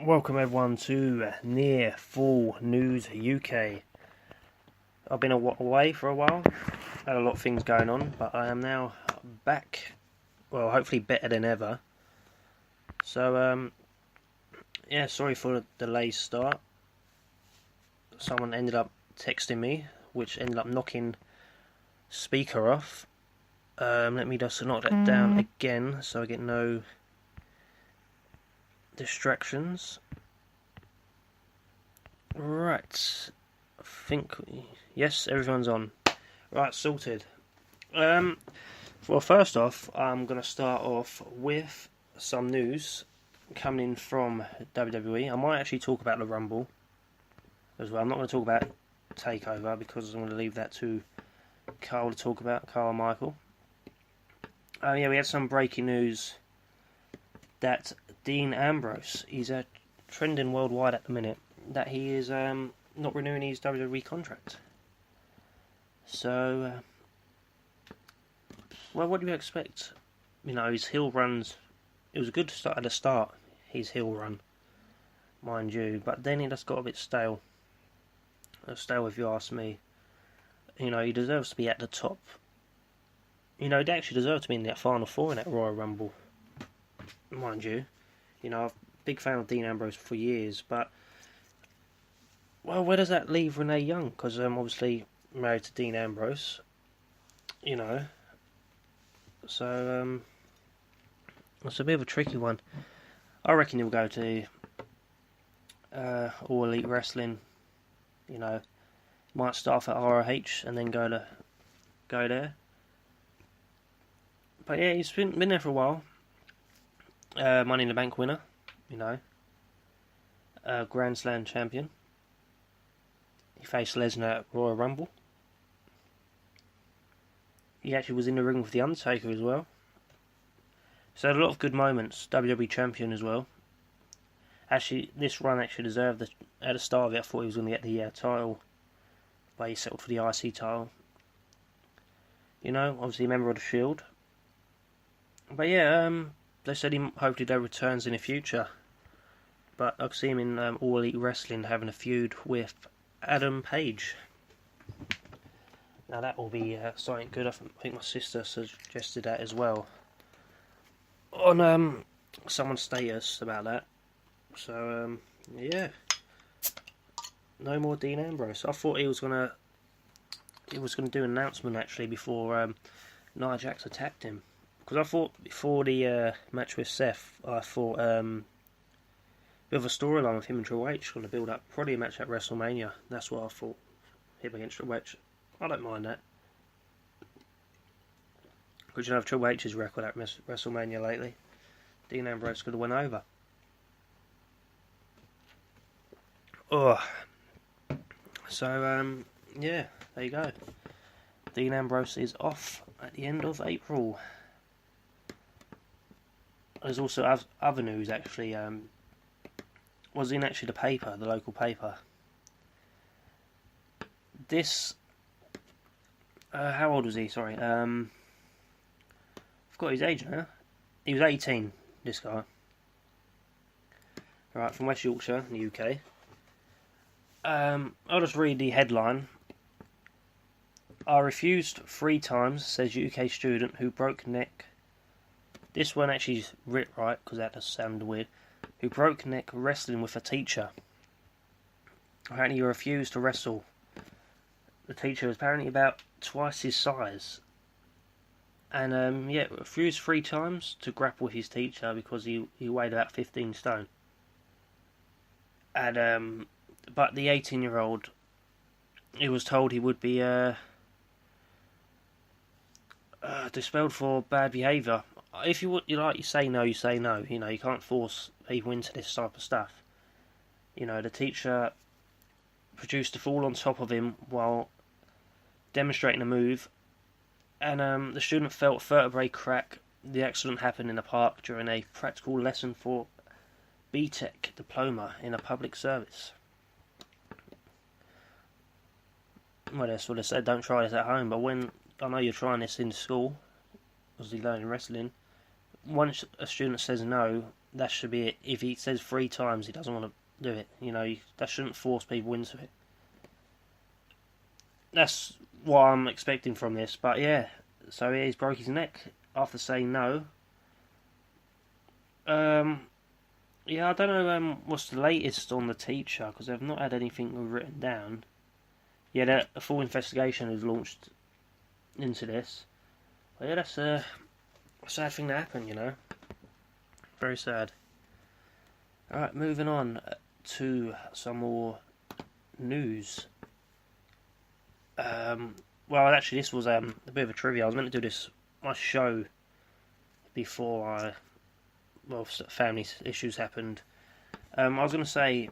Welcome everyone to Near Full News UK. I've been away for a while, had a lot of things going on, but I am now back, well hopefully better than ever. So yeah, sorry for the delayed start. Someone ended up texting me, which ended up knocking speaker off. Let me just knock that down again so I get no distractions. Right, yes, everyone's on. Right, sorted. Well, first off, I'm going to start off with some news coming in from WWE. I might actually talk about the Rumble as well. I'm not going to talk about TakeOver because I'm going to leave that to Carl to talk about, Carl and Michael. Yeah, we had some breaking news that Dean Ambrose, he's trending worldwide at the minute, that he is not renewing his WWE contract. So, well, what do you expect? You know, his heel runs, it was a good start at the start, his heel run, mind you, but then it just got a bit stale. Stale if you ask me. You know, he deserves to be at the top. You know, he actually deserves to be in that Final Four in that Royal Rumble, mind you. You know, I'm a big fan of Dean Ambrose for years, but, well, where does that leave Renee Young? Because I'm obviously married to Dean Ambrose, you know, so it's a bit of a tricky one. I reckon he'll go to All Elite Wrestling, you know, might start at ROH and then go there. But yeah, he's been there for a while. Money in the Bank winner, you know, Grand Slam champion. He faced Lesnar at Royal Rumble. He actually was in the ring with The Undertaker as well. So had a lot of good moments. WWE champion as well. Actually, this run actually deserved at the start of it. I thought he was going to get the title, but he settled for the IC title. You know, obviously a member of the Shield. But yeah, they said hopefully they returns in the future. But I could see him in All Elite Wrestling having a feud with Adam Page. Now that will be something good. I think my sister suggested that as well on someone's status about that. So yeah, no more Dean Ambrose. I thought he was gonna do an announcement actually before Nia Jax attacked him. Because I thought before the match with Seth, I thought a bit of a storyline with him and Triple H going to build up probably a match at WrestleMania. That's what I thought. Him against Triple H. I don't mind that. Because you know, Triple H's record at WrestleMania lately, Dean Ambrose could have went over. Oh. So, yeah, there you go. Dean Ambrose is off at the end of April. There's also other news actually. Was in actually the paper, the local paper. This. How old was he? Sorry. I've got his age now. He was 18. This guy. Right, from West Yorkshire, in the UK. I'll just read the headline. I refused 3 times, says UK student who broke neck. This one actually is writ right, because that does sound weird. Who broke neck wrestling with a teacher. Apparently he refused to wrestle. The teacher was apparently about twice his size. And yeah, refused 3 times to grapple with his teacher because he weighed about 15 stone. And but the 18-year-old, he was told he would be dispelled for bad behaviour. If you say no, you say no. You know, you can't force people into this type of stuff. You know, the teacher produced a fall on top of him while demonstrating a move, and the student felt a vertebrae crack. The accident happened in a park during a practical lesson for BTEC diploma in a public service. Well, that's what they said. Don't try this at home. But when I know you're trying this in school, obviously learning wrestling, once a student says no, that should be it. If he says 3 times he doesn't want to do it, that shouldn't force people into it. That's what I'm expecting from this. But yeah, so he's broke his neck after saying no. Yeah, I don't know what's the latest on the teacher, because they've not had anything written down. Yeah, a full investigation is launched into this. But yeah, that's a sad thing to happen, Very sad. Alright, moving on to some more news. Well, actually, this was a bit of a trivia. I was meant to do my show before family issues happened. I was going to say,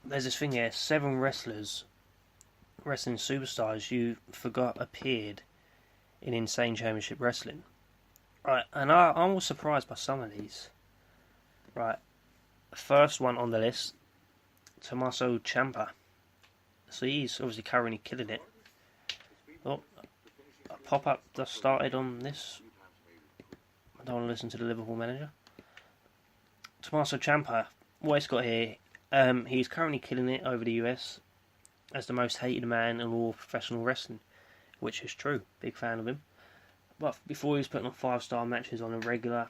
there's this thing here, 7 wrestling superstars you forgot appeared in Insane Championship Wrestling. Right, and I was surprised by some of these. Right, first one on the list, Tommaso Ciampa. So he's obviously currently killing it. Oh, a pop-up just started on this. I don't want to listen to the Liverpool manager. Tommaso Ciampa, what he's got here, he's currently killing it over the US as the most hated man in all professional wrestling, which is true. Big fan of him. But before he was putting on 5-star matches on a regular,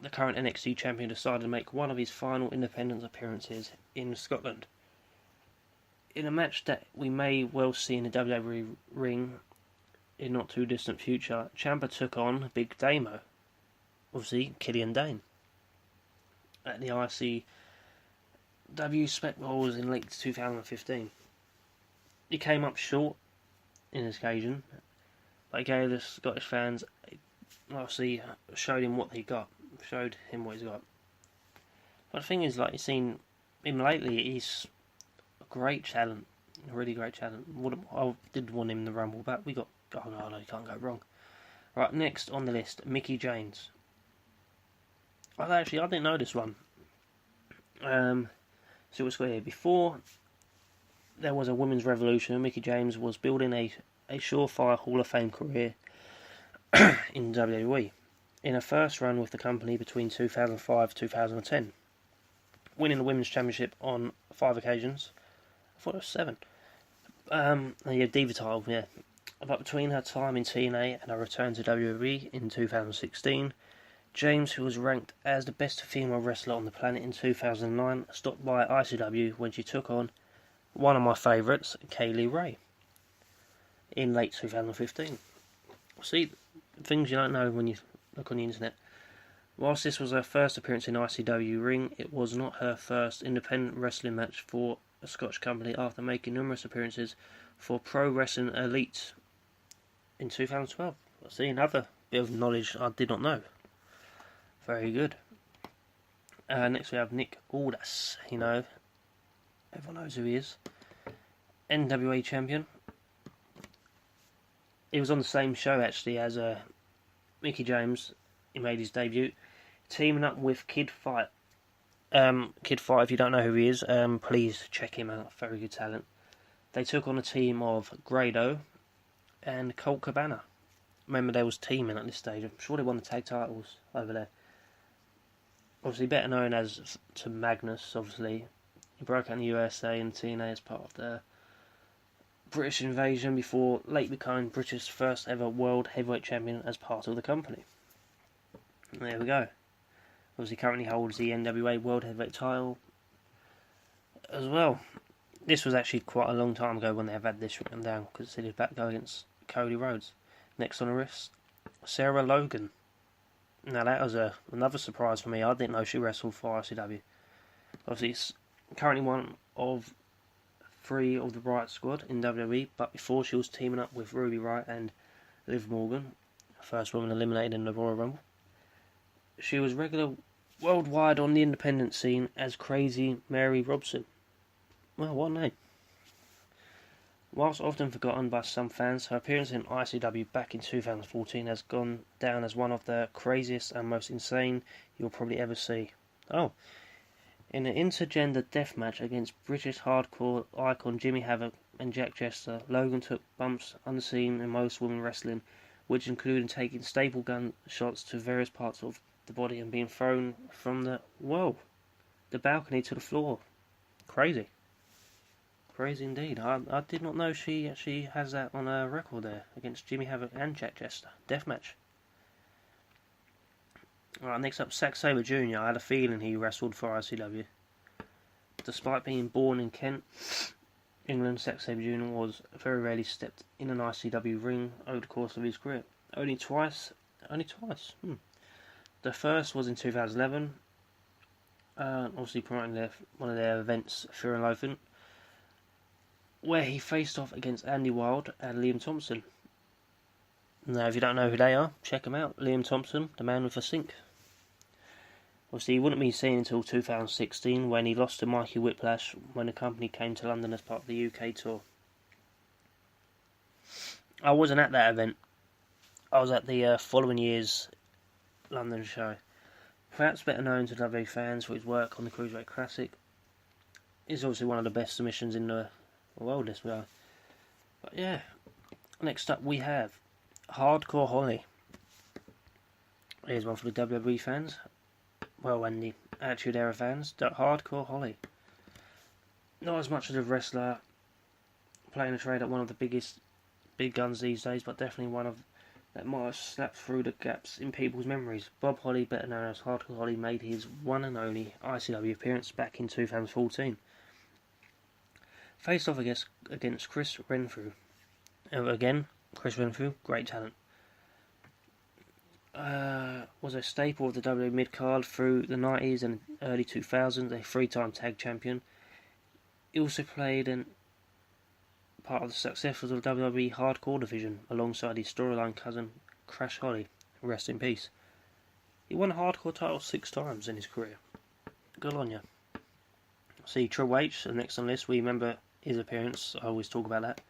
the current NXT champion decided to make one of his final independent appearances in Scotland. In a match that we may well see in the WWE ring in not too distant future, Ciampa took on Big Damo, obviously Killian Dane, at the ICW Spec Wars in late 2015. He came up short in this occasion, but he gave the Scottish fans, obviously showed him what he's got. But the thing is, you've seen him lately, he's a great talent, a really great talent. I did want him in the Rumble, but we got, no, you can't go wrong. Right, next on the list, Mickie James. I didn't know this one. So what's got here? Before there was a women's revolution, Mickie James was building a surefire Hall of Fame career in WWE. In her first run with the company between 2005 and 2010, winning the Women's Championship on 5 occasions. I thought it was 7. Diva title, yeah. But between her time in TNA and her return to WWE in 2016, James, who was ranked as the best female wrestler on the planet in 2009, stopped by ICW when she took on one of my favourites, Kaylee Ray, in late 2015. See, things you don't know when you look on the internet. Whilst this was her first appearance in ICW ring, it was not her first independent wrestling match for a Scottish company after making numerous appearances for Pro Wrestling Elite in 2012. See, another bit of knowledge I did not know. Very good. Next we have Nick Aldis. Everyone knows who he is. NWA champion. He was on the same show actually as Mickie James. He made his debut, teaming up with Kid Fight. Kid Fight, if you don't know who he is, please check him out. Very good talent. They took on a team of Grado and Colt Cabana. Remember, they was teaming at this stage. I'm sure they won the tag titles over there. Obviously, better known as to Magnus. Obviously, he broke out in the USA and TNA as part of the British invasion before late becoming British first ever world heavyweight champion as part of the company. And there we go. Obviously, currently holds the NWA World Heavyweight title as well. This was actually quite a long time ago when they've had this written down, because they did back go against Cody Rhodes. Next on the list, Sarah Logan. Now that was another surprise for me. I didn't know she wrestled for ICW. Obviously, it's currently one of 3 of the Riot Squad in WWE, but before she was teaming up with Ruby Riott and Liv Morgan, first woman eliminated in the Royal Rumble. She was regular worldwide on the independent scene as Crazy Mary Robson. Well, what a name. Whilst often forgotten by some fans, her appearance in ICW back in 2014 has gone down as one of the craziest and most insane you'll probably ever see. Oh, in an intergender death match against British hardcore icon Jimmy Havoc and Jack Jester, Logan took bumps unseen in most women wrestling which included taking staple gun shots to various parts of the body and being thrown from the balcony to the floor. Crazy. Crazy indeed. I did not know she actually has that on her record there against Jimmy Havoc and Jack Jester. Deathmatch. Alright, next up, Zack Sabre Jr. I had a feeling he wrestled for ICW. Despite being born in Kent, England, Zack Sabre Jr. was very rarely stepped in an ICW ring over the course of his career. Only twice. The first was in 2011, obviously promoting one of their events, Fear and Loathing, where he faced off against Andy Wilde and Liam Thompson. Now, if you don't know who they are, check them out. Liam Thompson, the man with a sink. Obviously, he wouldn't be seen until 2016 when he lost to Mikey Whiplash when the company came to London as part of the UK tour. I wasn't at that event. I was at the following year's London show. Perhaps better known to WWE fans for his work on the Cruiserweight Classic. He's obviously one of the best submissions in the world this guy. But yeah, next up we have Hardcore Holly. Here's one for the WWE fans. Well, and the Attitude Era fans. Hardcore Holly. Not as much as a wrestler playing a trade at one of the big guns these days, but definitely one of that might have slapped through the gaps in people's memories. Bob Holly, better known as Hardcore Holly, made his one and only ICW appearance back in 2014. Faced off against Chris Renfrew. Again, Chris Renfrew, great talent. Was a staple of the WWE mid-card through the 90s and early 2000s, a 3-time tag champion. He also played part of the success of the WWE Hardcore division alongside his storyline cousin Crash Holly, rest in peace. He won a Hardcore title 6 times in his career. Good on ya. See, Triple H, the next on the list, we remember his appearance, I always talk about that.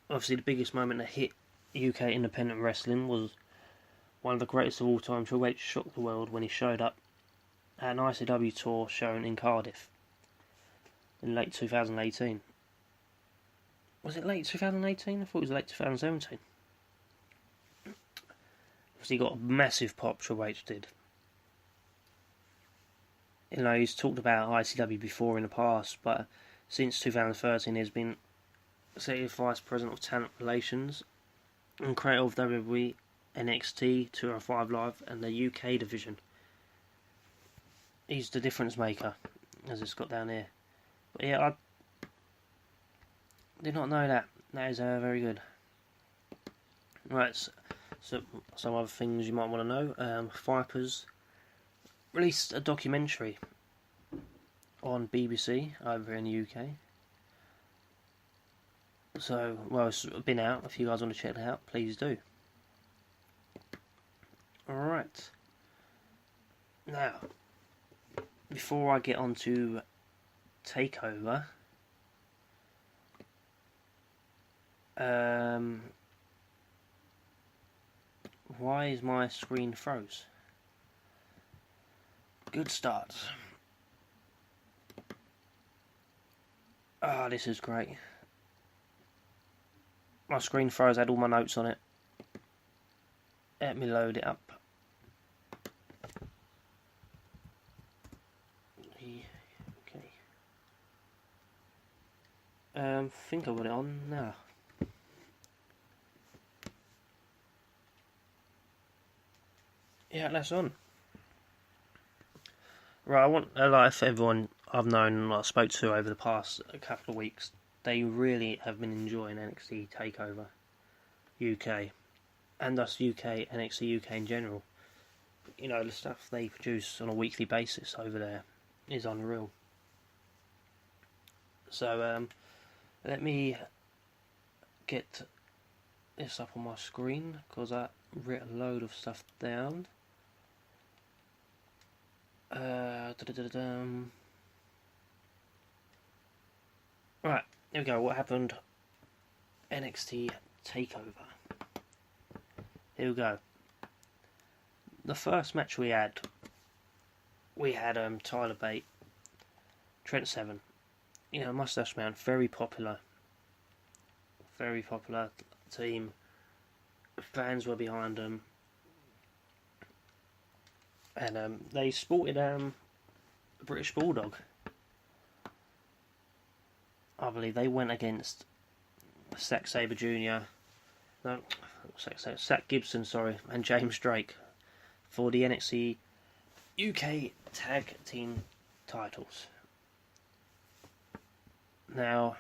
Obviously the biggest moment that hit UK independent wrestling was one of the greatest of all time. Triple H shocked the world when he showed up at an ICW tour shown in Cardiff in late 2018. Was it late 2018? I thought it was late 2017. Obviously, he got a massive pop, Triple H did. You know, he's talked about ICW before in the past, but since 2013 he's been Executive Vice President of Talent Relations and creator of WWE, NXT, 205 Live and the UK division. He's the difference maker, as it's got down here. But yeah, I did not know that. That is very good. Right, so some other things you might want to know. Vipers released a documentary on BBC over in the UK. So, well, it's been out. If you guys want to check it out, please do. Alright. Now, before I get on to TakeOver, why is my screen froze? Good start. Ah, this is great. My screen froze, had all my notes on it. Let me load it up. Okay. Think I've got it on now. Yeah, that's on. Right, I want, like, for everyone I've known and I spoke to over the past couple of weeks, they really have been enjoying NXT TakeOver UK, and thus UK, NXT UK in general. You know, the stuff they produce on a weekly basis over there is unreal. So, let me get this up on my screen, because I wrote a load of stuff down. Right, here we go. What happened? NXT TakeOver. Here we go. The first match we had Tyler Bate, Trent Seven. You know, Mustache Man, very popular team Fans were behind them. And they sported a British Bulldog. I believe they went against Zack Sabre Jr. No, Zack Gibson, sorry, and James Drake for the NXT UK Tag Team titles. Now,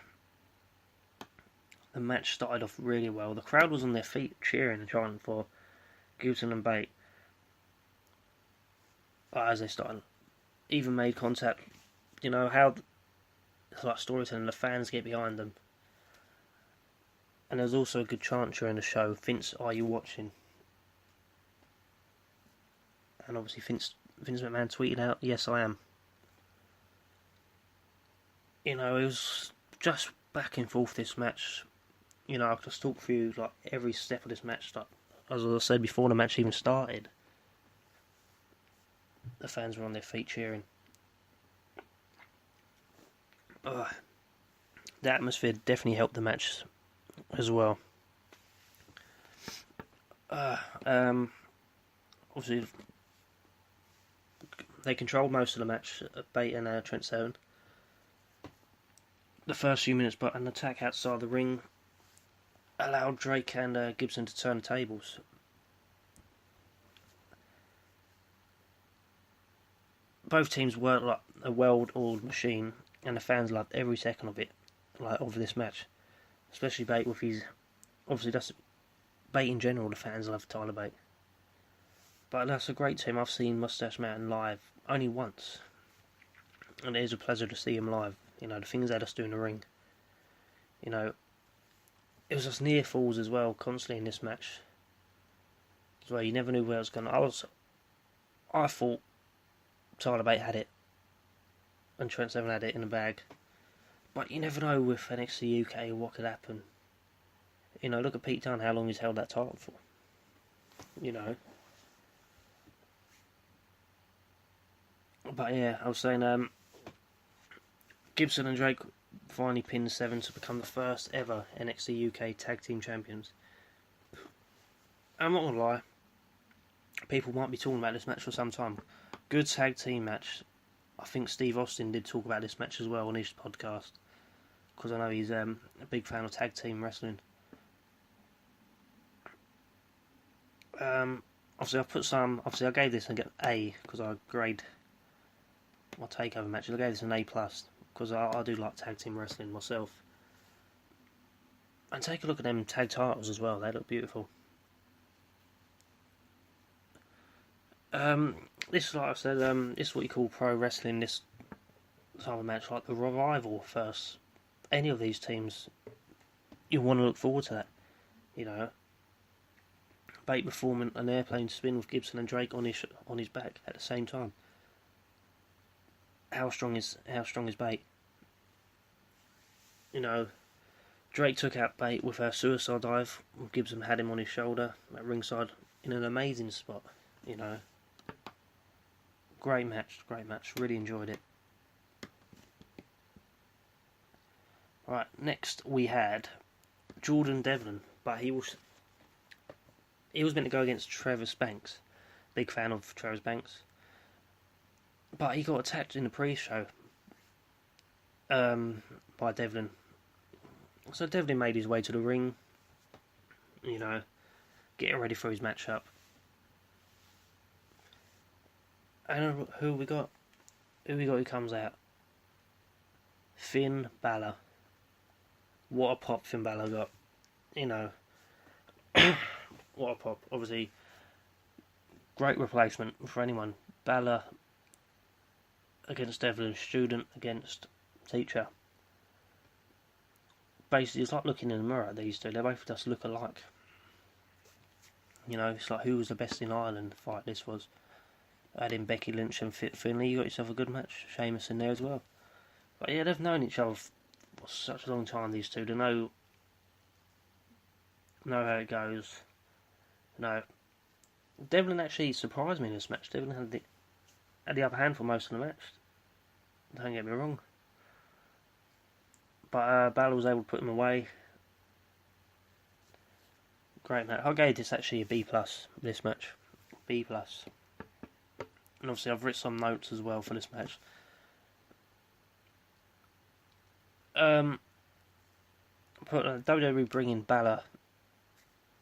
the match started off really well. The crowd was on their feet cheering and chanting for Gibson and Bate. As they started, even made contact. You know how it's like storytelling. The fans get behind them, and there was also a good chant during the show. Vince, are you watching? And obviously Vince McMahon tweeted out, "Yes, I am." You know, it was just back and forth this match. You know, I've just talked through like every step of this match. Like, as I said before the match even started, the fans were on their feet cheering. The atmosphere definitely helped the match as well. Obviously, they controlled most of the match, Bate and Trent Seven. The first few minutes, but an attack outside the ring allowed Drake and Gibson to turn the tables. Both teams worked like a well-oiled machine, and the fans loved every second of it, like of this match. Especially Bate with his, obviously that's Bate in general. The fans love Tyler Bate, but that's a great team. I've seen Mustache Mountain live only once, and it is a pleasure to see him live. You know, the things they just do in the ring. You know, it was just near falls as well, constantly in this match. As well, you never knew where it was going. I thought Tyler Bate had it, and Trent Seven had it in the bag. But you never know with NXT UK what could happen. You know, look at Pete Dunne, how long he's held that title for. You know. But yeah, I was saying, Gibson and Drake finally pinned Seven to become the first ever NXT UK Tag Team Champions. I'm not gonna lie, people might be talking about this match for some time. Good tag team match. I think Steve Austin did talk about this match as well on his podcast, because I know he's a big fan of tag team wrestling. Obviously I gave this an A, because I grade my takeover matches. I gave this an A+, because I do like tag team wrestling myself. And take a look at them tag titles as well, they look beautiful. This, like I said, this is what you call pro wrestling, this type of match, like the Revival versus any of these teams. You want to look forward to that, you know. Bate performing an airplane spin with Gibson and Drake on his back at the same time. How strong is Bate? You know, Drake took out Bate with a suicide dive. Gibson had him on his shoulder at ringside in an amazing spot. You know, great match. Really enjoyed it. Right, next we had Jordan Devlin, but he was meant to go against Travis Banks. Big fan of Travis Banks. But he got attacked in the pre-show by Devlin. So Devlin made his way to the ring, you know, getting ready for his matchup. And who we got? Who comes out? Finn Balor. What a pop Finn Balor got. You know, what a pop. Obviously, great replacement for anyone. Balor against Devlin, student against teacher. Basically, it's like looking in the mirror, these two. They both just look alike. You know, it's like who was the best in Ireland fight this was. Adding Becky Lynch and Fit Finlay, you got yourself a good match. Sheamus in there as well. But yeah, they've known each other for such a long time, these two. They know how it goes. You know, Devlin actually surprised me in this match. Devlin had the upper hand for most of the match. Don't get me wrong. But Balor was able to put him away. great match. I gave this actually a B+, this match. B+. And obviously I've written some notes as well for this match. But WWE bringing Balor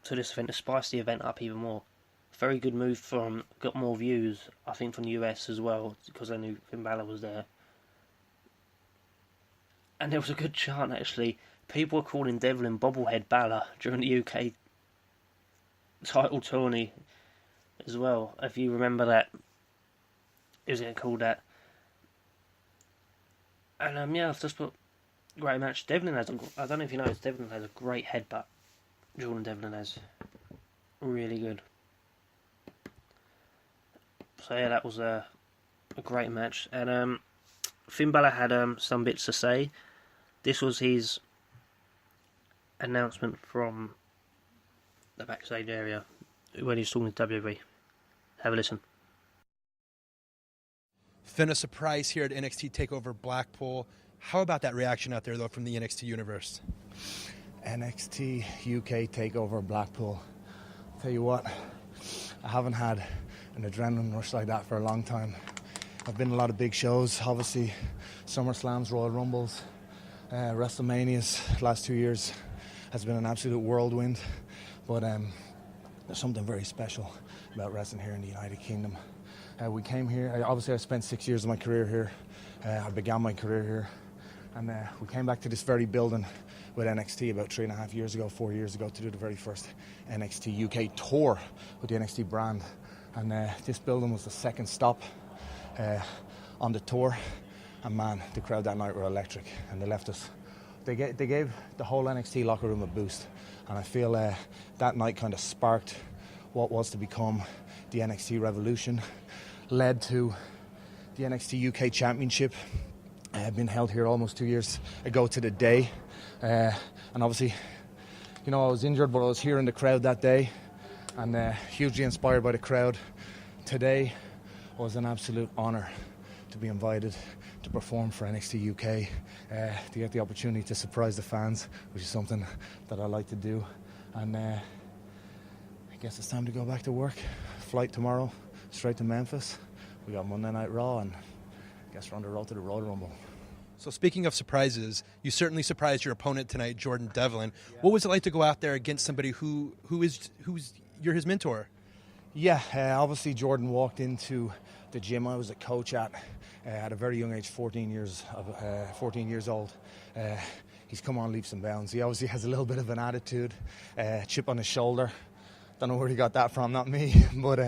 to this event to spice the event up even more. Very good move got more views, I think, from the US as well, because I knew Finn Balor was there. And there was a good chant, actually. People were calling Devlin Bobblehead Balor during the UK title tourney as well, if you remember that. It was getting called that. And yeah, I've just put great match. Devlin has I don't know if you noticed, Devlin has a great headbutt. Jordan Devlin has. Really good. So yeah, that was a great match. And Finn Balor had some bits to say. This was his announcement from the backstage area when he was talking to WWE. Have a listen. Finn, a surprise here at NXT TakeOver Blackpool. How about that reaction out there, though, from the NXT universe? NXT UK TakeOver Blackpool. Tell you what, I haven't had an adrenaline rush like that for a long time. I've been in a lot of big shows, obviously SummerSlams, Royal Rumbles, WrestleManias. Last 2 years has been an absolute whirlwind, but there's something very special about wrestling here in the United Kingdom. We came here, obviously I spent 6 years of my career here. I began my career here, and we came back to this very building with NXT about 3.5 years ago, 4 years ago, to do the very first NXT UK tour with the NXT brand. And this building was the second stop on the tour. And man, the crowd that night were electric, and they left us. They gave the whole NXT locker room a boost, and I feel that night kind of sparked what was to become the NXT Revolution, led to the NXT UK Championship, been held here almost 2 years ago to the day. And obviously, you know, I was injured, but I was here in the crowd that day, and hugely inspired by the crowd. Today was an absolute honour to be invited to perform for NXT UK, to get the opportunity to surprise the fans, which is something that I like to do. And I guess it's time to go back to work. Flight tomorrow, straight to Memphis. We got Monday Night Raw, and I guess we're on the road to the Royal Rumble. So speaking of surprises, you certainly surprised your opponent tonight, Jordan Devlin. Yeah. What was it like to go out there against somebody who's you're his mentor? Yeah, obviously Jordan walked into the gym I was a coach at a very young age, 14 years old. He's come on leaps and bounds. He obviously has a little bit of an attitude, chip on his shoulder. Don't know where he got that from, not me. But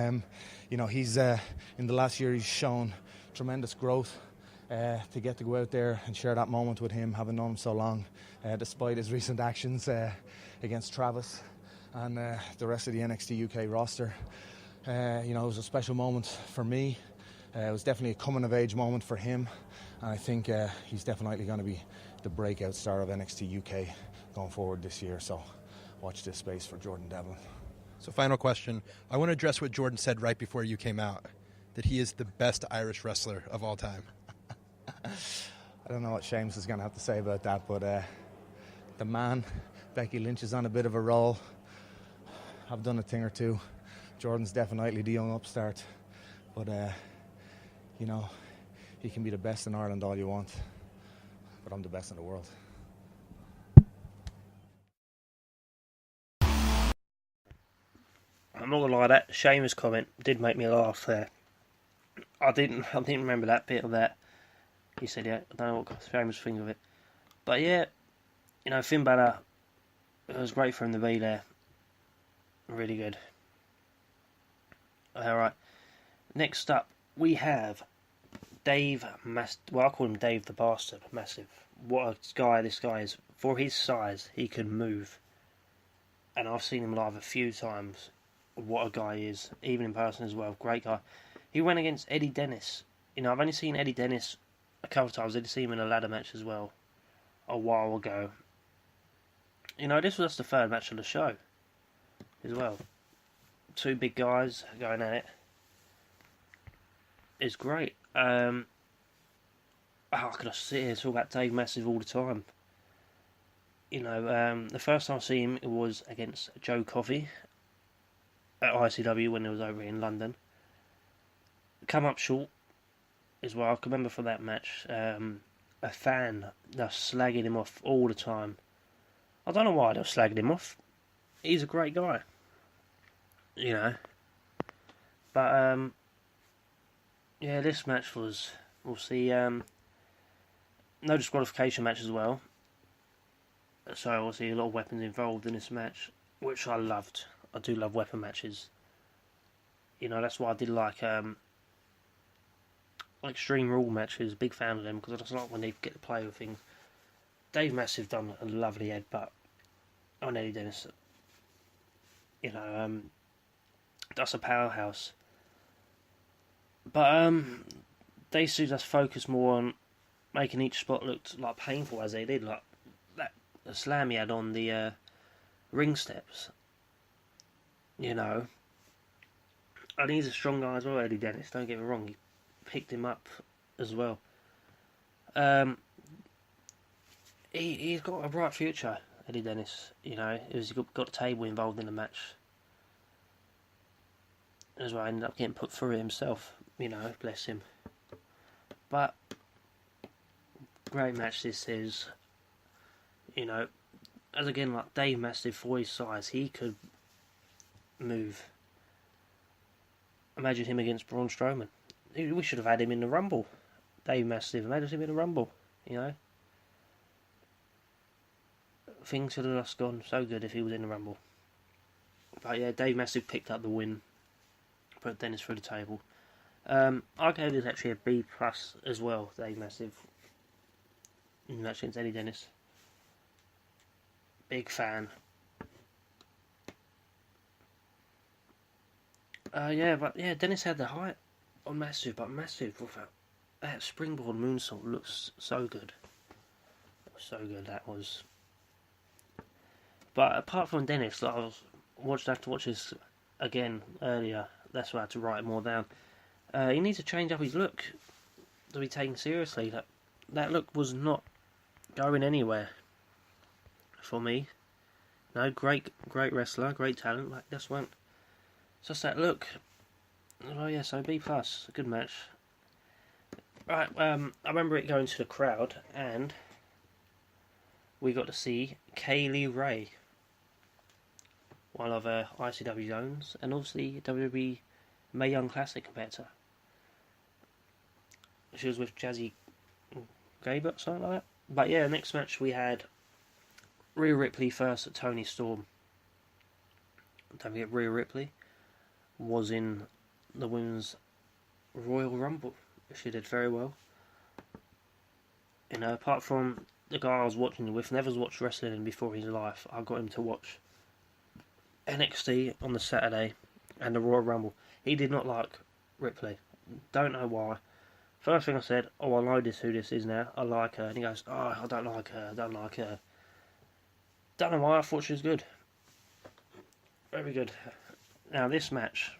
you know, he's in the last year he's shown tremendous growth. To get to go out there and share that moment with him, having known him so long, despite his recent actions against Travis and the rest of the NXT UK roster. You know, it was a special moment for me. It was definitely a coming-of-age moment for him, and I think he's definitely going to be the breakout star of NXT UK going forward this year, so watch this space for Jordan Devlin. So final question. I want to address what Jordan said right before you came out, that he is the best Irish wrestler of all time. I don't know what Seamus is going to have to say about that, but the man, Becky Lynch, is on a bit of a roll. I've done a thing or two. Jordan's definitely the young upstart, but you know, he can be the best in Ireland all you want, but I'm the best in the world. I'm not gonna lie, that Seamus comment did make me laugh there. I didn't remember that bit of that. He said, yeah, I don't know what Seamus think of it. But yeah, you know, Finn Balor, it was great for him to be there. Really good. Alright, next up we have Dave well, I call him Dave the Bastard. Massive. What a guy this guy is. For his size, he can move. And I've seen him live a few times. What a guy he is. Even in person as well. Great guy. He went against Eddie Dennis. You know, I've only seen Eddie Dennis a couple of times. I did see him in a ladder match as well a while ago. You know, this was just the third match of the show as well. Two big guys going at it. It's great. I could sit here and talk about Dave Massive all the time. The first time I see him it was against Joe Coffey at ICW when it was over in London. Come up short as well. I can remember for that match, a fan just slagging him off all the time. I don't know why they were slagging him off. He's a great guy, But this match was obviously no disqualification match as well. So obviously a lot of weapons involved in this match, which I loved. I do love weapon matches. That's why I did like Extreme Rule matches. Big fan of them because I just like when they get to play with things. Dave Massive done a lovely headbutt on Eddie Dennis. That's a powerhouse. But they should just focus more on making each spot look like painful as they did, like that slam he had on the ring steps. And he's a strong guy as well, Eddie Dennis. Don't get me wrong, he picked him up as well. He's got a bright future, Eddie Dennis. He's got a table involved in the match as well. Ended up getting put through it himself. Bless him. But great match this is. As again, like Dave Mastiff for his size, he could move. Imagine him against Braun Strowman. We should have had him in the Rumble. Dave Mastiff, imagine him in the Rumble. Things would have just gone so good if he was in the Rumble. But yeah, Dave Mastiff picked up the win. Put Dennis through the table. I gave this actually a B+ as well, Dave Mastiff. Match against Eddie Dennis. Big fan. Dennis had the height on Massive, but Massive with that springboard moonsault looks so good. So good that was. But apart from Dennis, I have to watch this again earlier. That's why I had to write more down. He needs to change up his look to be taken seriously. That look was not going anywhere for me. No, great wrestler, great talent. It's just that look. Oh yeah, so B+, a good match. Right, I remember it going to the crowd, and we got to see Kaylee Ray, one of ICW's own, and obviously WWE Mae Young Classic competitor. She was with Jazzy Gabert, something like that. But yeah, next match we had Rhea Ripley first at Toni Storm. Don't forget, Rhea Ripley was in the Women's Royal Rumble. She did very well. Apart from the guy I was watching with, never watched wrestling before in his life, I got him to watch NXT on the Saturday and the Royal Rumble. He did not like Ripley. Don't know why. First thing I said, I know who this is now. I like her. And he goes, I don't like her. Don't know why. I thought she was good. Very good. Now this match.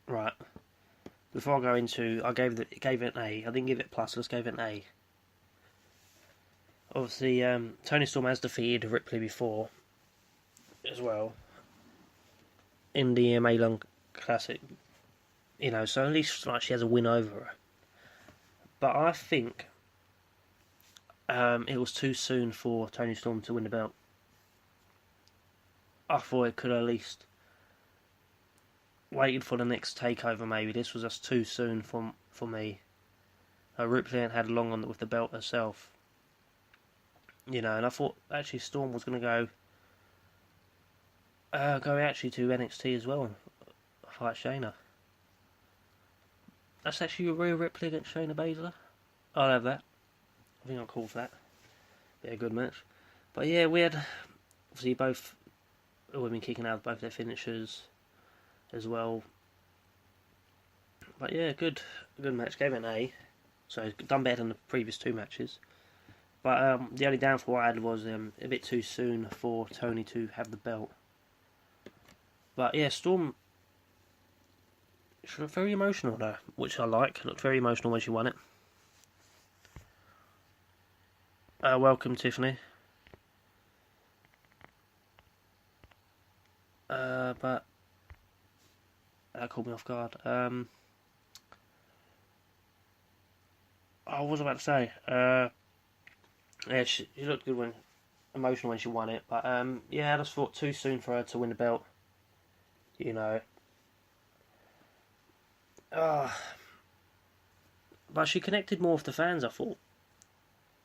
Right. Before I go into, I gave it an A. I didn't give it plus. I just gave it an A. Obviously, Toni Storm has defeated Ripley before, as well, in the Mae Young Classic. So at least she has a win over her. But I think it was too soon for Toni Storm to win the belt. I thought it could at least waited for the next takeover. Maybe this was just too soon for me. Ripley hadn't had long on with the belt herself. And I thought actually Storm was going to go actually to NXT as well and fight Shayna. That's actually Rhea Ripley against Shayna Baszler. I'll have that. I think I'm cool for that. Be a good match. But yeah, we had obviously both women kicking out both their finishers as well. But yeah, good match. Gave it an A. So done better than the previous two matches. But the only downfall I had was a bit too soon for Toni to have the belt. But yeah, Storm, she looked very emotional though, which I like. Looked very emotional when she won it. Welcome, Tiffany. That caught me off guard. What was I about to say? Yeah, she looked good emotional when she won it, but yeah, I just thought too soon for her to win the belt. You know. But she connected more with the fans, I thought,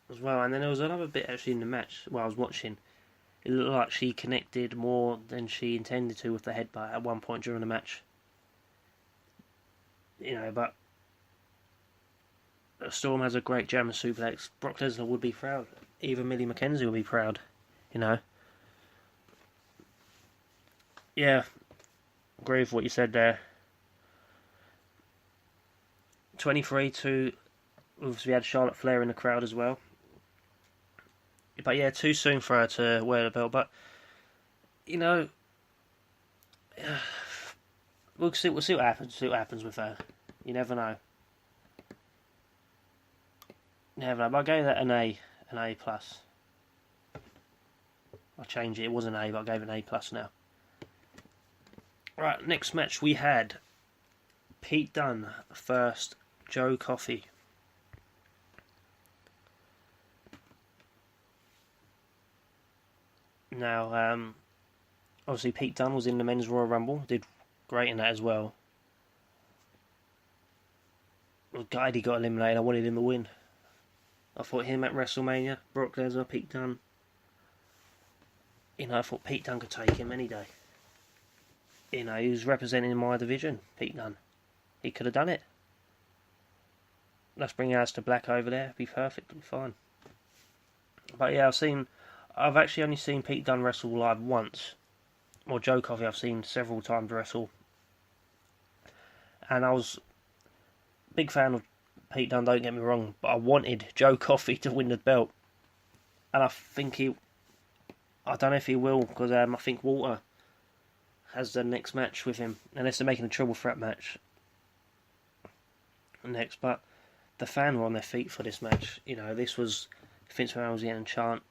as well. And then there was another bit actually in the match while I was watching. It looked like she connected more than she intended to with the headbutt at one point during the match. You know, but Storm has a great German suplex. Brock Lesnar would be proud. Even Millie McKenzie would be proud. You know. Yeah, agree with what you said there. 23-2. Obviously, we had Charlotte Flair in the crowd as well. But yeah, too soon for her to wear the belt. But you know, we'll see what happens. See what happens with her. You never know. Never know. But I gave that an A plus. I'll change it. It was an A, but I gave it an A plus now. Right, next match we had Pete Dunne first, Joe Coffey. Now, obviously Pete Dunne was in the Men's Royal Rumble, did great in that as well. I was gutted he got eliminated. I wanted him to win. I thought him at WrestleMania, Brock Lesnar, Pete Dunne. You know, I thought Pete Dunne could take him any day. You know, he was representing my division, Pete Dunne. He could have done it. Let's bring Aleister Black over there. Be perfectly fine. But yeah, I've actually only seen Pete Dunne wrestle live once. Or Joe Coffey I've seen several times wrestle. And I was a big fan of Pete Dunne, don't get me wrong, but I wanted Joe Coffey to win the belt. And I don't know if he will, because I think Walter has the next match with him, unless they're making a triple threat match next. But the fans were on their feet for this match. You know, this was Vince McMahon was getting a chant.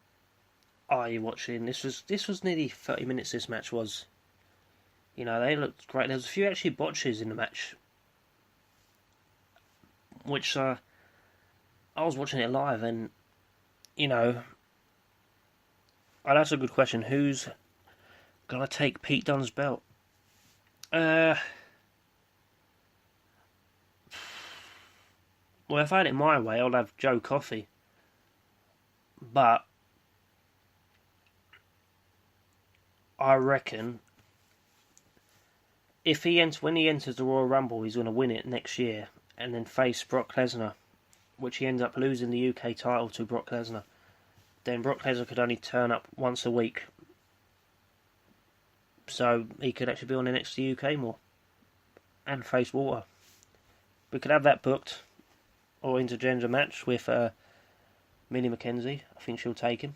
Are you watching? This was nearly 30 minutes. This match was. You know, they looked great. There was a few actually botches in the match, which I was watching it live, and you know, that's a good question. Who's gonna take Pete Dunne's belt? Well, if I had it my way, I'd have Joe Coffey. But I reckon when he enters the Royal Rumble, he's going to win it next year and then face Brock Lesnar, which he ends up losing the UK title to Brock Lesnar. Then Brock Lesnar could only turn up once a week. So he could actually be on NXT UK more and face Walter. We could have that booked or intergender match with Millie McKenzie. I think she'll take him.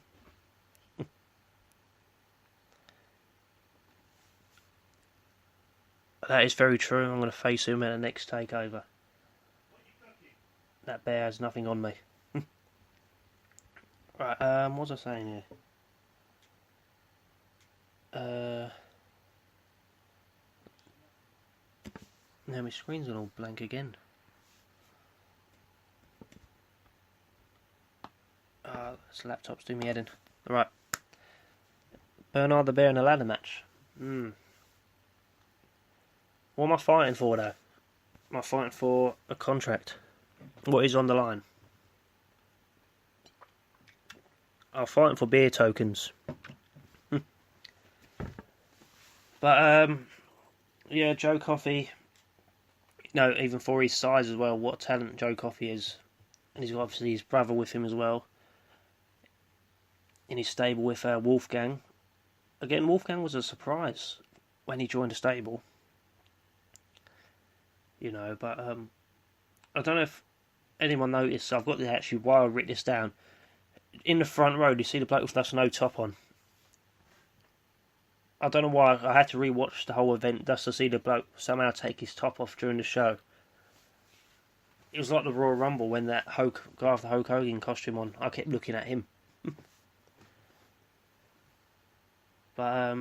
That is very true. I'm going to face him at the next takeover. That bear has nothing on me. Right, what was I saying here? Now my screen's gone all blank again. This laptop's doing me head in. Right. Bernard the Bear in a ladder match. What am I fighting for, though? Am I fighting for a contract? What is on the line? I'm fighting for beer tokens. But, yeah, Joe Coffey. No, even for his size as well, what a talent Joe Coffey is. And he's got obviously his brother with him as well. In his stable with Wolfgang. Again, Wolfgang was a surprise when he joined the stable. You know, but I don't know if anyone noticed. I've got this actually while I written this down. In the front row, do you see the bloke with no top on? I don't know why I had to rewatch the whole event just to see the bloke somehow take his top off during the show. It was like the Royal Rumble when that guy with the Hulk Hogan costume on. I kept looking at him. But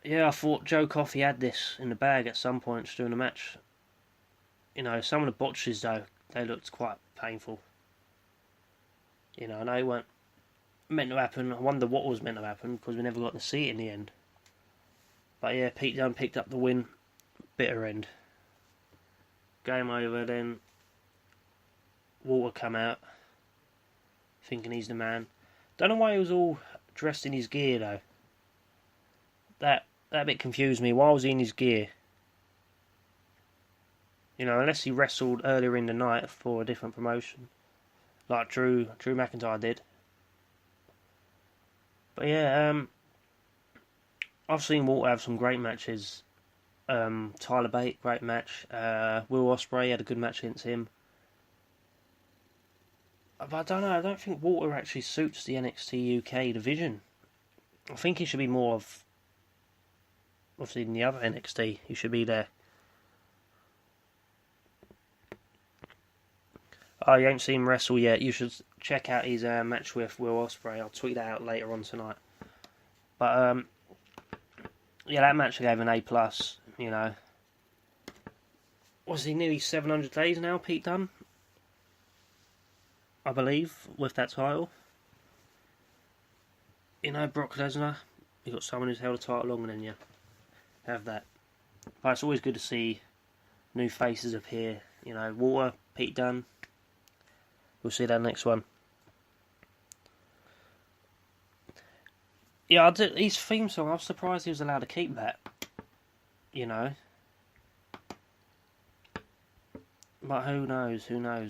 Yeah, I thought Joe Coffey had this in the bag at some points during the match. You know, some of the botches, though, they looked quite painful. You know, and they weren't meant to happen. I wonder what was meant to happen, because we never got to see it in the end. But yeah, Pete Dunne picked up the win. Bitter end. Game over then. Walter come out, thinking he's the man. Don't know why he was all dressed in his gear, though. That bit confused me. Why was he in his gear? You know, unless he wrestled earlier in the night for a different promotion, like Drew McIntyre did. But yeah, I've seen Walter have some great matches. Tyler Bate, great match. Will Ospreay had a good match against him. But I don't know. I don't think Walter actually suits the NXT UK division. I think he should be more of, obviously, in the other NXT. He should be there. Oh, you ain't seen him wrestle yet. You should check out his match with Will Ospreay. I'll tweet that out later on tonight. But yeah, that match I gave an A+. You know, was he nearly 700 days now, Pete Dunne? I believe, with that title. You know, Brock Lesnar, you got someone who's held a title longer than you. Have that. But it's always good to see new faces appear. You know, Walter, Pete Dunne. We'll see that next one. Yeah, his theme song, I was surprised he was allowed to keep that. You know. But who knows, I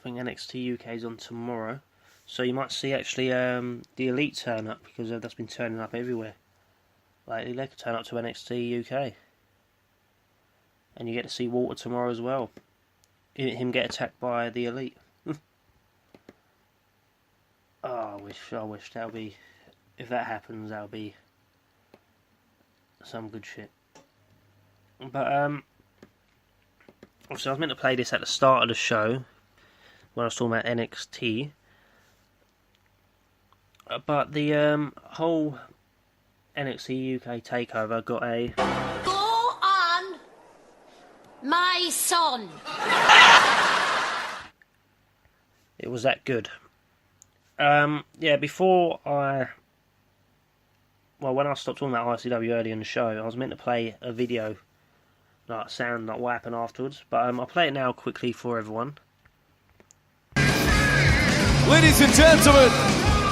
think NXT UK is on tomorrow. So you might see actually the Elite turn up, because that's been turning up everywhere. Like, they could turn up to NXT UK. And you get to see Walter tomorrow as well. Him get attacked by the Elite. Oh, I wish that'll be... If that happens, that'll be some good shit. But, obviously I was meant to play this at the start of the show, when I was talking about NXT. But the whole NXT UK takeover got a... Go on, my son. It was that good. Yeah, before I... Well, when I stopped talking about ICW earlier in the show, I was meant to play a video, like sound, like what happened afterwards. But I'll play it now quickly for everyone. Ladies and gentlemen,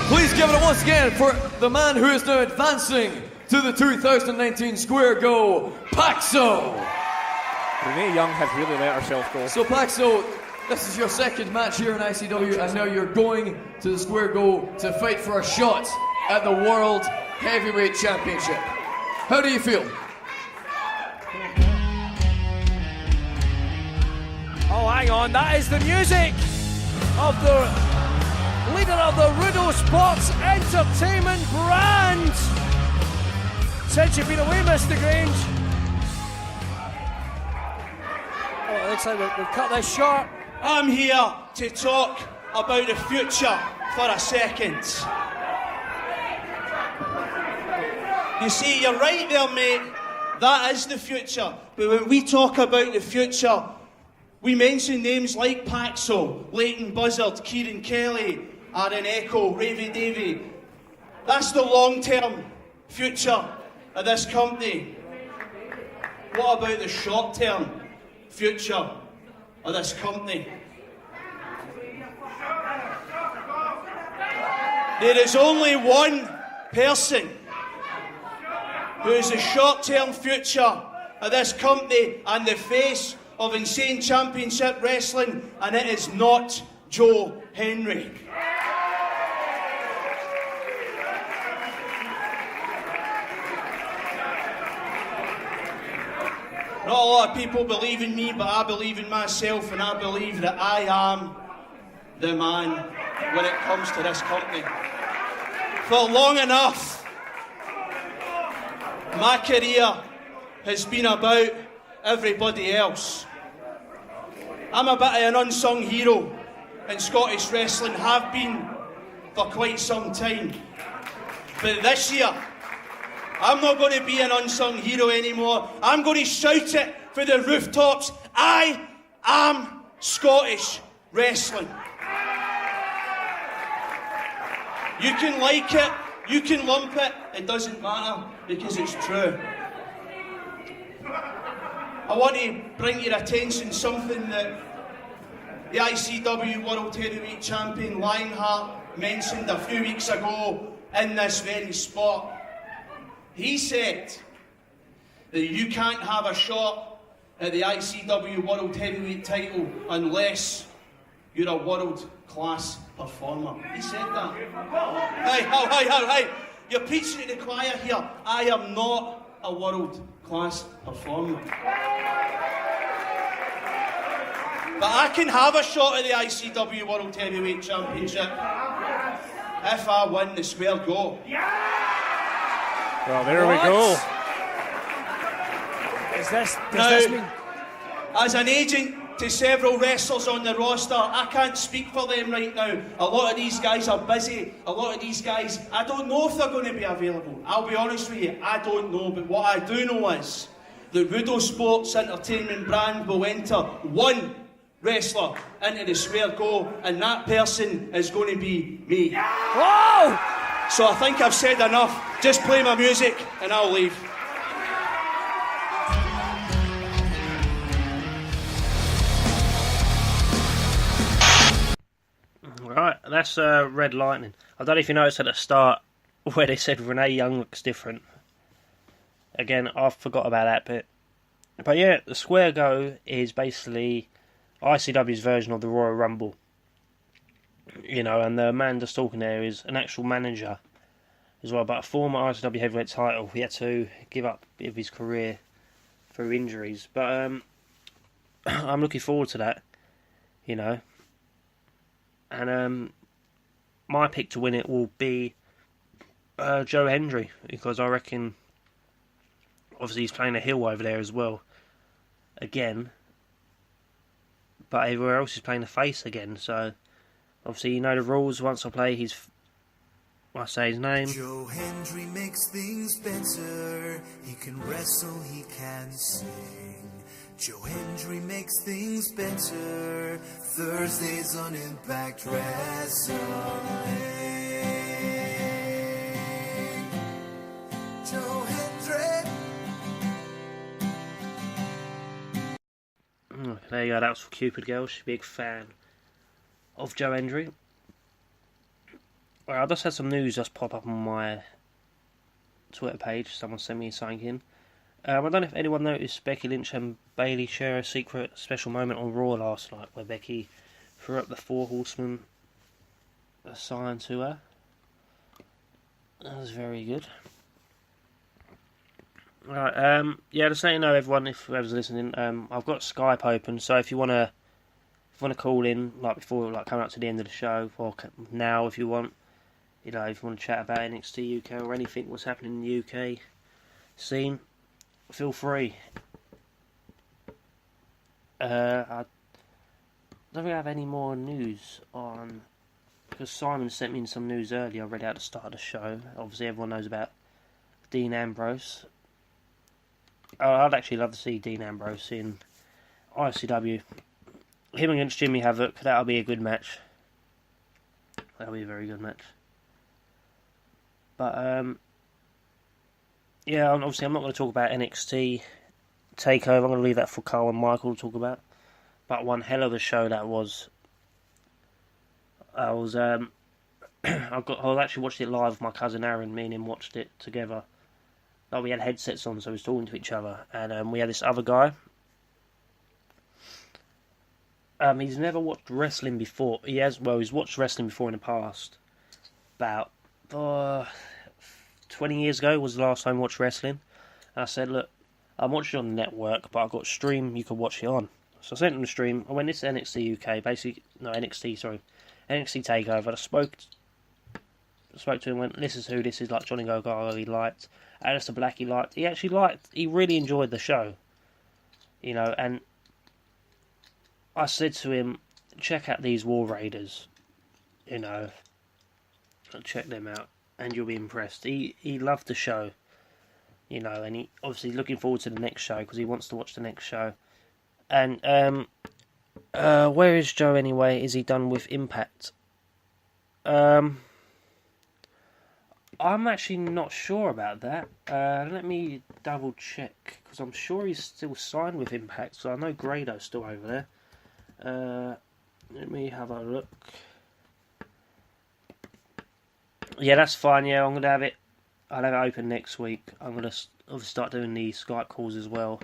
please give it up once again for the man who is now advancing to the 2019 Square Go, Paxo. Renee Young has really let herself go. So Paxo, this is your second match here in ICW, and now you're going to the Square Go to fight for a shot at the World Heavyweight Championship. How do you feel? Oh, hang on, that is the music of the leader of the Rudo Sports Entertainment brand. Since you've been away, Mr. Grange. Oh, it looks like we've cut this short. I'm here to talk about the future for a second. You see, you're right there, mate. That is the future. But when we talk about the future, we mention names like Paxo, Leighton Buzzard, Kieran Kelly, Aaron Echo, Ravy Davey. That's the long-term future of this company. What about the short-term future of this company? There is only one person who is the short-term future of this company and the face of Insane Championship Wrestling, and it is not Joe Henry. Not a lot of people believe in me, but I believe in myself, and I believe that I am the man when it comes to this company. For long enough, my career has been about everybody else. I'm a bit of an unsung hero in Scottish wrestling, have been for quite some time. But this year, I'm not going to be an unsung hero anymore. I'm going to shout it for the rooftops. I am Scottish wrestling. You can like it, you can lump it, it doesn't matter, because it's true. I want to bring to your attention something that the ICW World Heavyweight Champion Lionheart mentioned a few weeks ago in this very spot. He said that you can't have a shot at the ICW World Heavyweight title unless you're a world-class performer. He said that. Hey, you're preaching to the choir here. I am not a world-class performer. But I can have a shot at the ICW World Heavyweight Championship if I win the square go. Well, there we go. Does this mean... As an agent to several wrestlers on the roster, I can't speak for them right now. A lot of these guys are busy. A lot of these guys, I don't know if they're going to be available. I'll be honest with you, I don't know. But what I do know is the Rudo Sports Entertainment brand will enter one wrestler into the square go, and that person is going to be me. Whoa! So I think I've said enough. Just play my music and I'll leave. Right, that's Red Lightning. I don't know if you noticed at the start where they said Renee Young looks different. Again, I forgot about that bit. But yeah, the Square Go is basically ICW's version of the Royal Rumble. You know, and the man just talking there is an actual manager as well, but a former ICW heavyweight title. He had to give up a bit of his career through injuries. But I'm looking forward to that, you know. And my pick to win it will be Joe Hendry, because I reckon, obviously he's playing a heel over there as well, again, but everywhere else he's playing a face again, so obviously you know the rules. Once I play I say his name. Joe Hendry makes things better. He can wrestle, he can sing. Joe Hendry makes things better. Thursdays on Impact Wrestling. Joe Hendry. There you go, that was for Cupid Girl. She's a big fan of Joe Hendry. Well, I just had some news just pop up on my Twitter page. Someone sent me something in. I don't know if anyone noticed Becky Lynch and Bayley share a secret special moment on Raw last night where Becky threw up the 4 horsemen assigned to her. That was very good. Right, yeah, just let you know, everyone, if whoever's listening, I've got Skype open, so if you wanna call in, like before, like coming up to the end of the show, or now if you want, you know, if you want to chat about NXT UK or anything, what's happening in the UK scene, feel free. I don't think I have any more news on, because Simon sent me in some news earlier. I read out at the start of the show. Obviously everyone knows about Dean Ambrose. I'd actually love to see Dean Ambrose in ICW. Him against Jimmy Havoc, that'll be a good match. That'll be a very good match. But, yeah, obviously I'm not going to talk about NXT TakeOver. I'm going to leave that for Carl and Michael to talk about. But one hell of a show that was. I actually watched it live with my cousin Aaron. Me and him watched it together. Like, we had headsets on, so we was talking to each other. And we had this other guy. He's never watched wrestling before. He's watched wrestling before in the past. About 20 years ago was the last time I watched wrestling. And I said, look, I'm watching it on the network, but I've got a stream you can watch it on. So I sent him the stream. I went, this is NXT UK, NXT TakeOver. I spoke to him, went, this is who this is, like Johnny Gargano he liked, Aleister Black he liked. He really enjoyed the show. You know, and I said to him, check out these War Raiders. You know, check them out. and you'll be impressed. He loved the show, you know, and he obviously looking forward to the next show because he wants to watch the next show. And where is Joe anyway? Is he done with Impact? I'm actually not sure about that. Let me double check because I'm sure he's still signed with Impact. So I know Grado's still over there. Let me have a look. Yeah, that's fine. Yeah, I'm gonna have it. I'll have it open next week. I'm gonna start doing the Skype calls as well.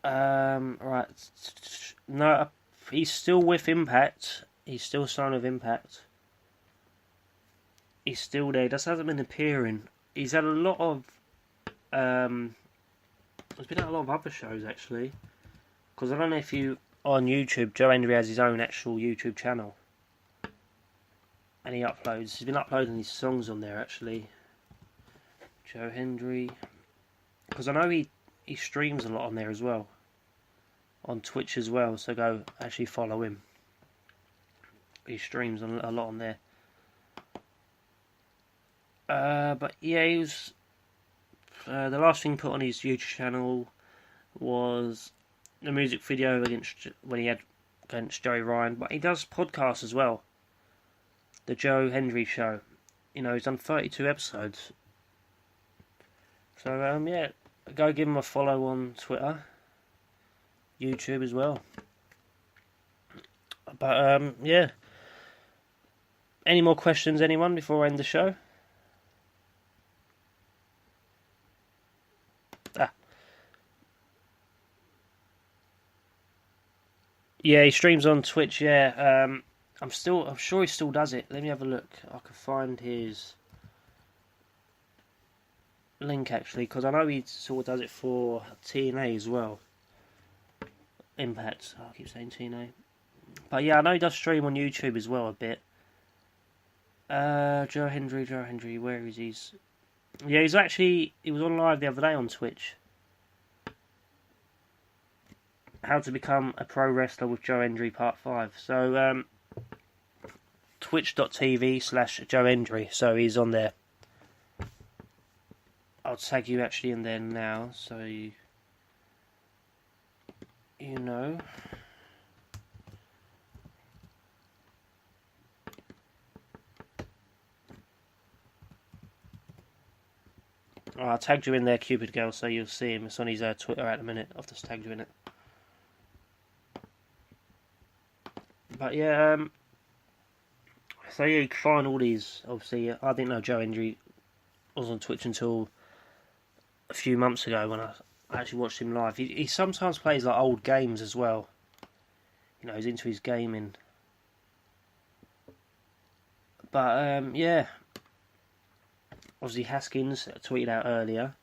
Right. No, he's still with Impact. He's still signed with Impact. He's still there. Just hasn't been appearing. He's had a lot of. There's been a lot of other shows actually. Because I don't know if you on YouTube, Joe Hendry has his own actual YouTube channel, and he uploads. He's been uploading his songs on there actually. Joe Hendry, because I know he streams a lot on there as well, on Twitch as well. So go actually follow him. He streams a lot on there. But yeah, he was. The last thing put on his YouTube channel was the music video when he had against Joey Ryan. But he does podcasts as well. The Joe Hendry Show. You know, he's done 32 episodes. So yeah, go give him a follow on Twitter, YouTube as well. But yeah. Any more questions, anyone, before I end the show? Yeah, he streams on Twitch. Yeah, I'm sure he still does it. Let me have a look. I can find his link actually, because I know he sort of does it for TNA as well. Impact. I keep saying TNA, but yeah, I know he does stream on YouTube as well a bit. Joe Hendry. Where is he? Yeah, he was on live the other day on Twitch. How to become a pro wrestler with Joe Hendry Part 5. So, twitch.tv/Joe Hendry. So he's on there. I'll tag you actually in there now, so you know. I tagged you in there, Cupid Girl, so you'll see him. It's on his Twitter at the minute. I've just tagged you in it. But yeah, so yeah, you can find all these. Obviously, I didn't know Joe Hendry was on Twitch until a few months ago when I actually watched him live. He sometimes plays like old games as well. You know, he's into his gaming. But yeah, obviously Haskins tweeted out earlier.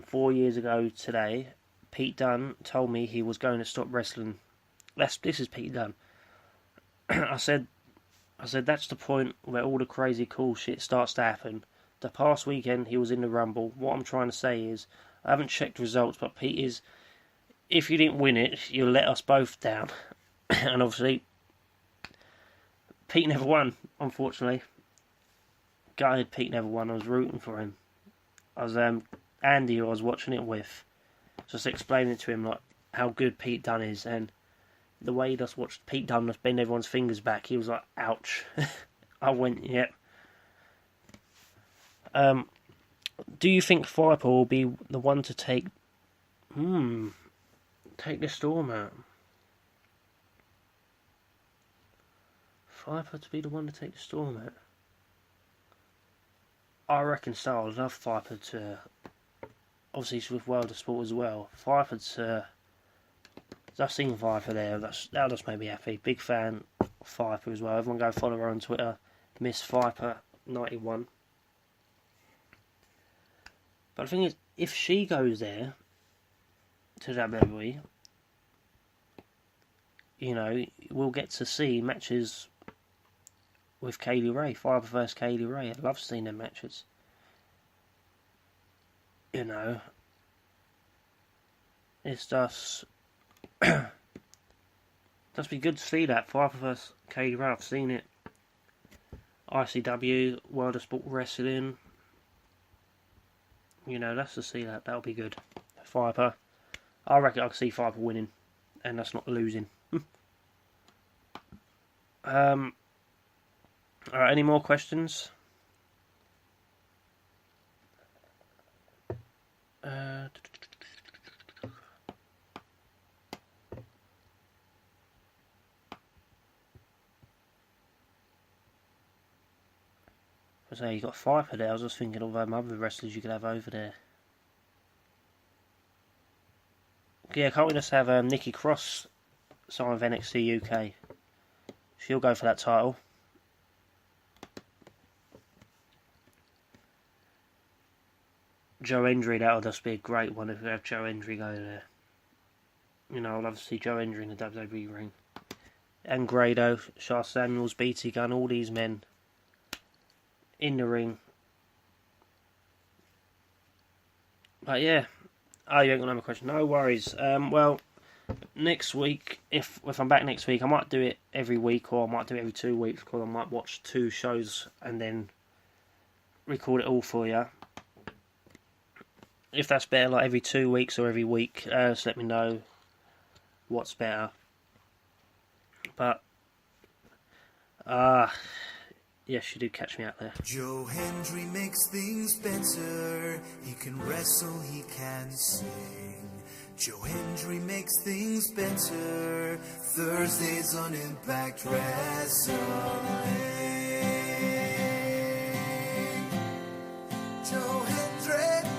4 years ago today, Pete Dunne told me he was going to stop wrestling. This is Pete Dunne. I said that's the point where all the crazy cool shit starts to happen. The past weekend he was in the Rumble. What I'm trying to say is, I haven't checked results, but Pete is, if you didn't win it, you'll let us both down. And obviously, Pete never won, unfortunately. Gutted Pete never won. I was rooting for him. I was Andy, who I was watching it with, just explaining to him like how good Pete Dunne is, and the way he just watched Pete Dunne just bend everyone's fingers back, he was like, ouch. I went, yep. Do you think Viper will be the one to take the Storm out? Viper to be the one to take the Storm out? I reckon so. I'd love Viper to, obviously he's with World of Sport as well. Viper to, I've seen Viper there, that'll just make me happy. Big fan of Viper as well. Everyone go follow her on Twitter, Miss Viper91. But the thing is, if she goes there to WWE, you know, we'll get to see matches with Kaylee Ray, Viper vs Kaylee Ray. I love seeing them matches. You know, it's just be good to see that Viper vs Kaylee Ray. I've seen it ICW, World of Sport Wrestling. You know, let's just see that. That'll be good. Viper. I reckon I can see Viper winning. And that's not losing. Alright, any more questions? So you got Viper there. I was just thinking of other wrestlers you could have over there. Yeah, can't we just have Nikki Cross sign with NXT UK? She'll go for that title. Joe Hendry, that would just be a great one if we have Joe Hendry go there. You know, I'd love to see Joe Hendry in the WWE ring. And Grado, Sha Samuels, BT Gunn, all these men in the ring. But yeah. Oh, you ain't got another question. No worries. Well, next week, if I'm back next week, I might do it every week, or I might do it every 2 weeks, because I might watch 2 shows and then record it all for you. If that's better, like every 2 weeks or every week, just let me know what's better. But, yes, you do catch me out there. Joe Hendry makes things better. He can wrestle, he can sing. Joe Hendry makes things better. Thursdays on Impact Wrestling. Joe Hendry.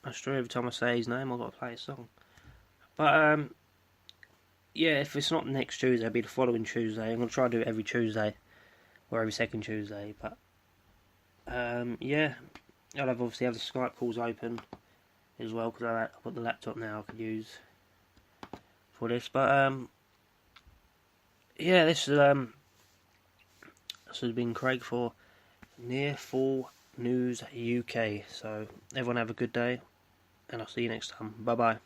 That's true, every time I say his name, I've got to play a song. But, yeah, if it's not next Tuesday, it'll be the following Tuesday. I'm going to try to do it every Tuesday, or every second Tuesday, but, yeah, I'll obviously have the Skype calls open as well, because I've got the laptop now I could use for this, but, yeah, this has been Craig for Near Fall News UK, so everyone have a good day, and I'll see you next time. Bye bye.